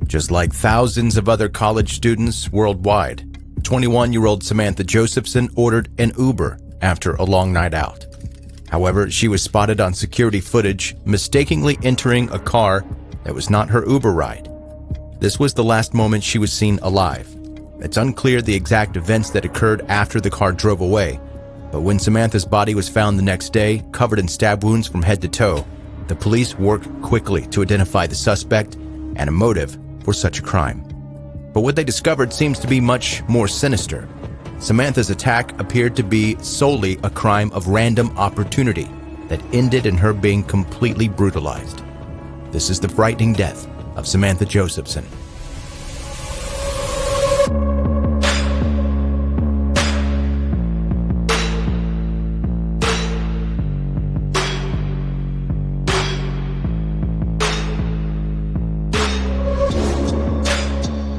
Just like thousands of other college students worldwide, 21-year-old Samantha Josephson ordered an Uber after a long night out. However, she was spotted on security footage mistakenly entering a car that was not her Uber ride. This was the last moment she was seen alive. It's unclear the exact events that occurred after the car drove away, but when Samantha's body was found the next day, covered in stab wounds from head to toe, the police worked quickly to identify the suspect and a motive for such a crime. But what they discovered seems to be much more sinister. Samantha's attack appeared to be solely a crime of random opportunity that ended in her being completely brutalized. This is the frightening death of Samantha Josephson.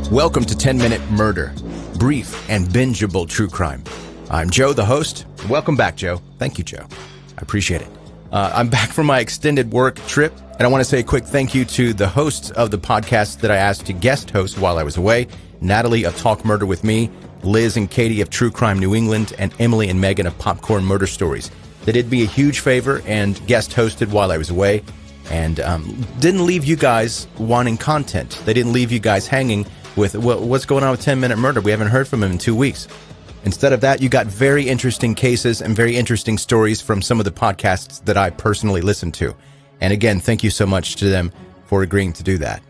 Welcome to 10-Minute Murder, brief and bingeable true crime. I'm Joe, the host. Welcome back, Joe. Thank you, Joe. I appreciate it. I'm back from my extended work trip, and I want to say a quick thank you to the hosts of the podcast that I asked to guest host while I was away, Natalie of Talk Murder With Me, Liz and Katie of True Crime New England, and Emily and Megan of Popcorn Murder Stories. They did me a huge favor and guest hosted while I was away, and didn't leave you guys wanting content. They didn't leave you guys hanging with what's going on with 10-Minute Murder. We haven't heard from him in 2 weeks. Instead of that, you got very interesting cases and very interesting stories from some of the podcasts that I personally listen to. And again, thank you so much to them for agreeing to do that.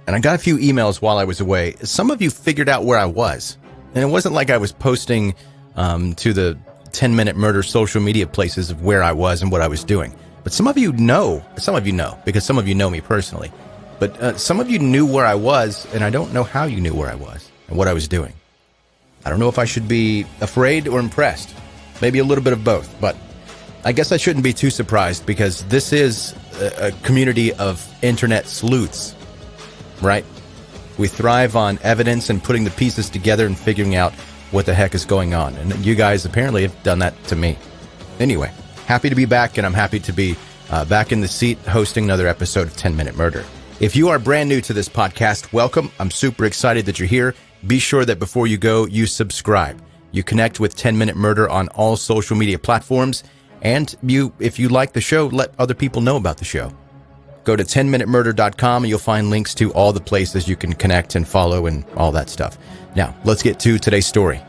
And I got a few emails while I was away. Some of you figured out where I was. And it wasn't like I was posting to the 10-Minute Murder social media places of where I was and what I was doing. But some of you know, because some of you know me personally. But some of you knew where I was, and I don't know how you knew where I was and what I was doing. I don't know if I should be afraid or impressed. Maybe a little bit of both, but I guess I shouldn't be too surprised because this is a community of internet sleuths, right? We thrive on evidence and putting the pieces together and figuring out what the heck is going on. And you guys apparently have done that to me. Anyway, happy to be back, and I'm happy to be back in the seat hosting another episode of 10-Minute Murder. If you are brand new to this podcast, welcome. I'm super excited that you're here. Be sure that before you go, you subscribe. You connect with 10-Minute Murder on all social media platforms. And if you like the show, let other people know about the show. Go to 10minutemurder.com and you'll find links to all the places you can connect and follow and all that stuff. Now, let's get to today's story.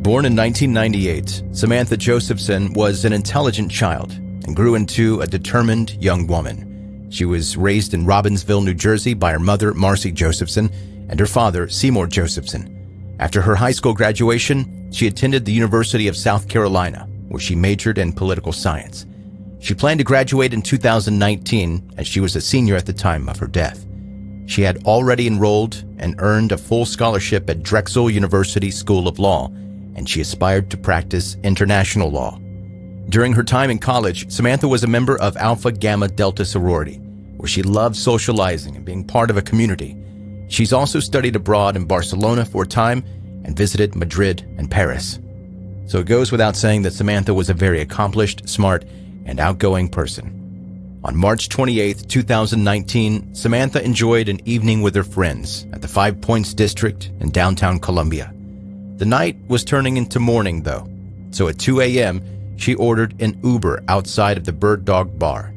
Born in 1998, Samantha Josephson was an intelligent child and grew into a determined young woman. She was raised in Robbinsville, New Jersey by her mother, Marcy Josephson, and her father, Seymour Josephson. After her high school graduation, she attended the University of South Carolina, where she majored in political science. She planned to graduate in 2019, as she was a senior at the time of her death. She had already enrolled and earned a full scholarship at Drexel University School of Law, and she aspired to practice international law. During her time in college, Samantha was a member of Alpha Gamma Delta sorority, where she loved socializing and being part of a community. She's also studied abroad in Barcelona for a time and visited Madrid and Paris. So it goes without saying that Samantha was a very accomplished, smart, and outgoing person. On March 28, 2019, Samantha enjoyed an evening with her friends at the Five Points District in downtown Columbia. The night was turning into morning, though, so at 2 a.m., she ordered an Uber outside of the Bird Dog Bar.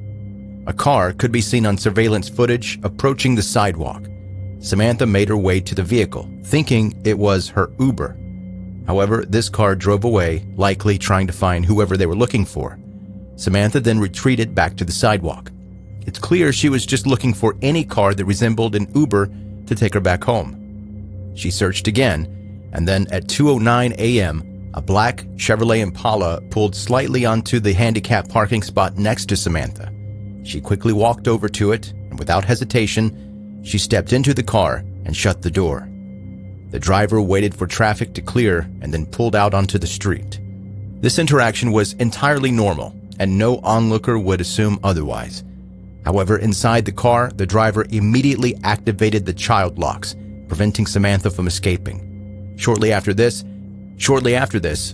A car could be seen on surveillance footage approaching the sidewalk. Samantha made her way to the vehicle, thinking it was her Uber. However, this car drove away, likely trying to find whoever they were looking for. Samantha then retreated back to the sidewalk. It's clear she was just looking for any car that resembled an Uber to take her back home. She searched again, and then at 2:09 a.m., a black Chevrolet Impala pulled slightly onto the handicapped parking spot next to Samantha. She quickly walked over to it, and without hesitation, she stepped into the car and shut the door. The driver waited for traffic to clear and then pulled out onto the street. This interaction was entirely normal, and no onlooker would assume otherwise. However, inside the car, the driver immediately activated the child locks, preventing Samantha from escaping. Shortly after this,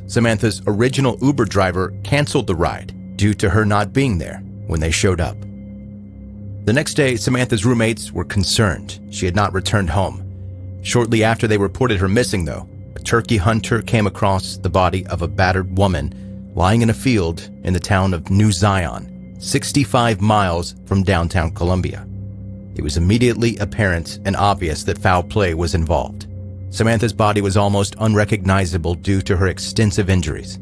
Samantha's original Uber driver canceled the ride due to her not being there when they showed up. The next day, Samantha's roommates were concerned she had not returned home. Shortly after they reported her missing, though, a turkey hunter came across the body of a battered woman lying in a field in the town of New Zion, 65 miles from downtown Columbia. It was immediately apparent and obvious that foul play was involved. Samantha's body was almost unrecognizable due to her extensive injuries.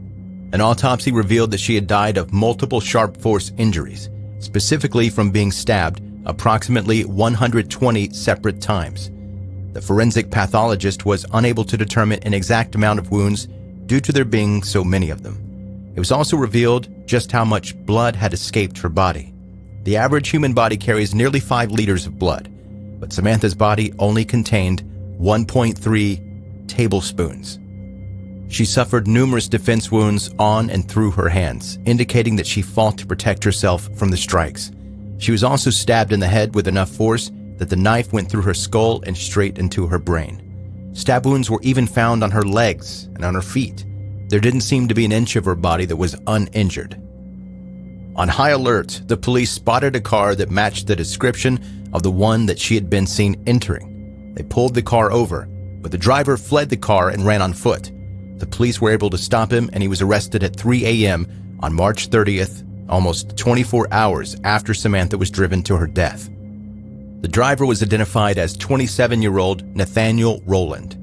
An autopsy revealed that she had died of multiple sharp force injuries, specifically from being stabbed approximately 120 separate times. The forensic pathologist was unable to determine an exact amount of wounds due to there being so many of them. It was also revealed just how much blood had escaped her body. The average human body carries nearly 5 liters of blood, but Samantha's body only contained 1.3 tablespoons. She suffered numerous defense wounds on and through her hands, indicating that she fought to protect herself from the strikes. She was also stabbed in the head with enough force that the knife went through her skull and straight into her brain. Stab wounds were even found on her legs and on her feet. There didn't seem to be an inch of her body that was uninjured. On high alert, the police spotted a car that matched the description of the one that she had been seen entering. They pulled the car over, but the driver fled the car and ran on foot. The police were able to stop him, and he was arrested at 3 a.m. on March 30th, almost 24 hours after Samantha was driven to her death. The driver was identified as 27-year-old Nathaniel Rowland.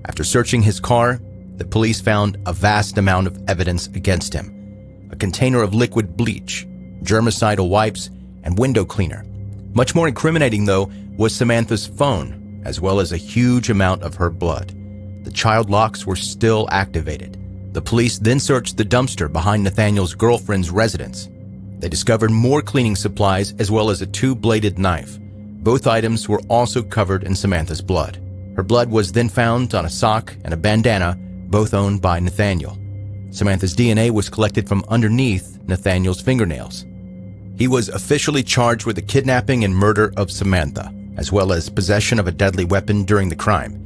After searching his car, the police found a vast amount of evidence against him: a container of liquid bleach, germicidal wipes, and window cleaner. Much more incriminating, though, was Samantha's phone, as well as a huge amount of her blood. The child locks were still activated. The police then searched the dumpster behind Nathaniel's girlfriend's residence. They discovered more cleaning supplies as well as a 2-bladed knife. Both items were also covered in Samantha's blood. Her blood was then found on a sock and a bandana, both owned by Nathaniel. Samantha's DNA was collected from underneath Nathaniel's fingernails. He was officially charged with the kidnapping and murder of Samantha, as well as possession of a deadly weapon during the crime.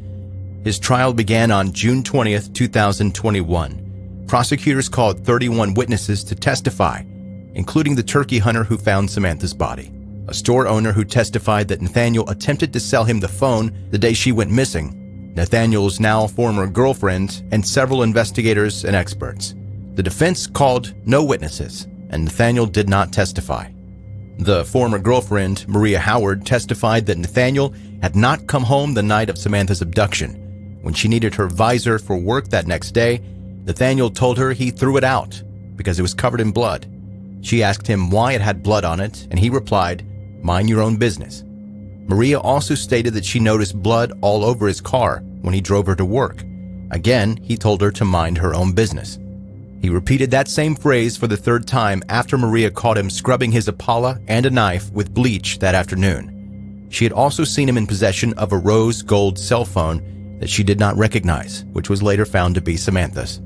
His trial began on June 20th, 2021. Prosecutors called 31 witnesses to testify, including the turkey hunter who found Samantha's body, a store owner who testified that Nathaniel attempted to sell him the phone the day she went missing, Nathaniel's now former girlfriend, and several investigators and experts. The defense called no witnesses, and Nathaniel did not testify. The former girlfriend, Maria Howard, testified that Nathaniel had not come home the night of Samantha's abduction. When she needed her visor for work that next day, Nathaniel told her he threw it out because it was covered in blood. She asked him why it had blood on it, and he replied, "Mind your own business." Maria also stated that she noticed blood all over his car when he drove her to work. Again, he told her to mind her own business. He repeated that same phrase for the 3rd time after Maria caught him scrubbing his Impala and a knife with bleach that afternoon. She had also seen him in possession of a rose gold cell phone that she did not recognize, which was later found to be Samantha's.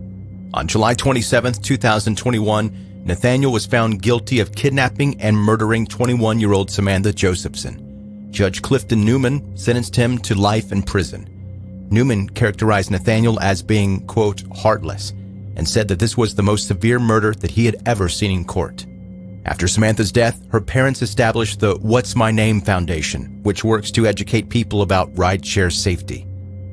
On July 27, 2021, Nathaniel was found guilty of kidnapping and murdering 21-year-old Samantha Josephson. Judge Clifton Newman sentenced him to life in prison. Newman characterized Nathaniel as being, quote, heartless, and said that this was the most severe murder that he had ever seen in court. After Samantha's death, her parents established the What's My Name Foundation, which works to educate people about rideshare safety.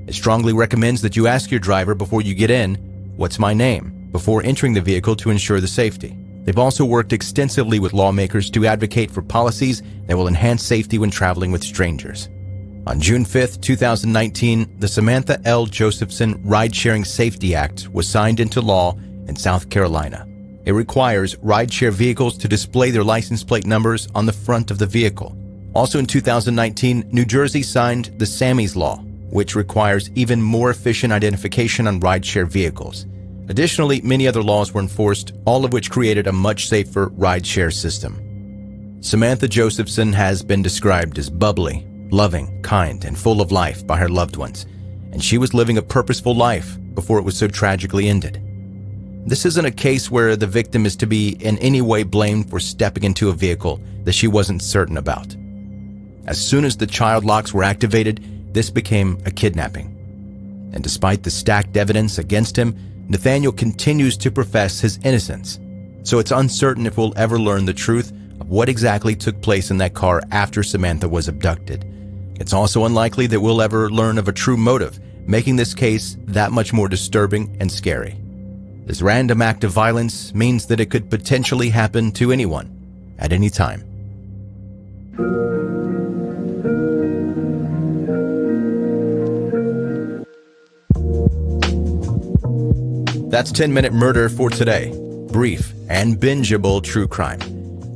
It strongly recommends that you ask your driver before you get in, "What's my name?" before entering the vehicle to ensure the safety. They've also worked extensively with lawmakers to advocate for policies that will enhance safety when traveling with strangers. On June 5, 2019, the Samantha L. Josephson Ride-Sharing Safety Act was signed into law in South Carolina. It requires rideshare vehicles to display their license plate numbers on the front of the vehicle. Also in 2019, New Jersey signed the SAMI's Law, which requires even more efficient identification on rideshare vehicles. Additionally, many other laws were enforced, all of which created a much safer rideshare system. Samantha Josephson has been described as bubbly, loving, kind, and full of life by her loved ones, and she was living a purposeful life before it was so tragically ended. This isn't a case where the victim is to be in any way blamed for stepping into a vehicle that she wasn't certain about. As soon as the child locks were activated, this became a kidnapping. And despite the stacked evidence against him, Nathaniel continues to profess his innocence. So it's uncertain if we'll ever learn the truth of what exactly took place in that car after Samantha was abducted. It's also unlikely that we'll ever learn of a true motive, making this case that much more disturbing and scary. This random act of violence means that it could potentially happen to anyone, at any time. That's 10-Minute Murder for today. Brief and bingeable true crime.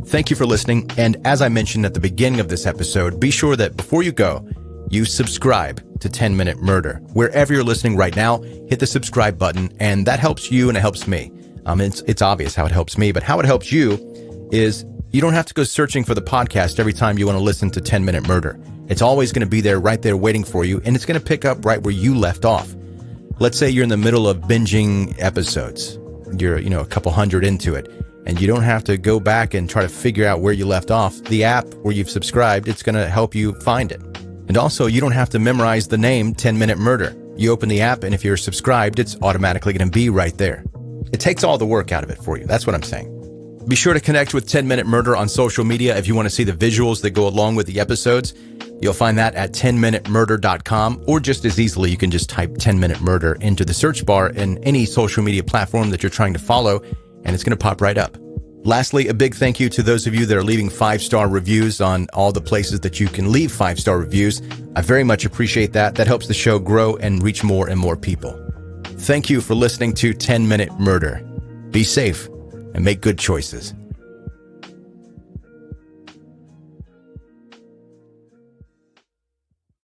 Thank you for listening, and as I mentioned at the beginning of this episode, be sure that before you go, you subscribe to 10-Minute Murder. Wherever you're listening right now, hit the subscribe button, and that helps you and it helps me. It's obvious how it helps me, but how it helps you is you don't have to go searching for the podcast every time you want to listen to 10-Minute Murder. It's always going to be there, right there waiting for you, and it's going to pick up right where you left off. Let's say you're in the middle of binging episodes. You're, a couple hundred into it, and you don't have to go back and try to figure out where you left off. The app where you've subscribed, it's going to help you find it. And also, you don't have to memorize the name 10-Minute Murder. You open the app, and if you're subscribed, it's automatically going to be right there. It takes all the work out of it for you. That's what I'm saying. Be sure to connect with 10-Minute Murder on social media if you want to see the visuals that go along with the episodes. You'll find that at 10minutemurder.com, or just as easily, you can just type 10-Minute Murder into the search bar in any social media platform that you're trying to follow, and it's going to pop right up. Lastly, a big thank you to those of you that are leaving 5-star reviews on all the places that you can leave 5-star reviews. I very much appreciate that. That helps the show grow and reach more and more people. Thank you for listening to 10-Minute Murder. Be safe and make good choices.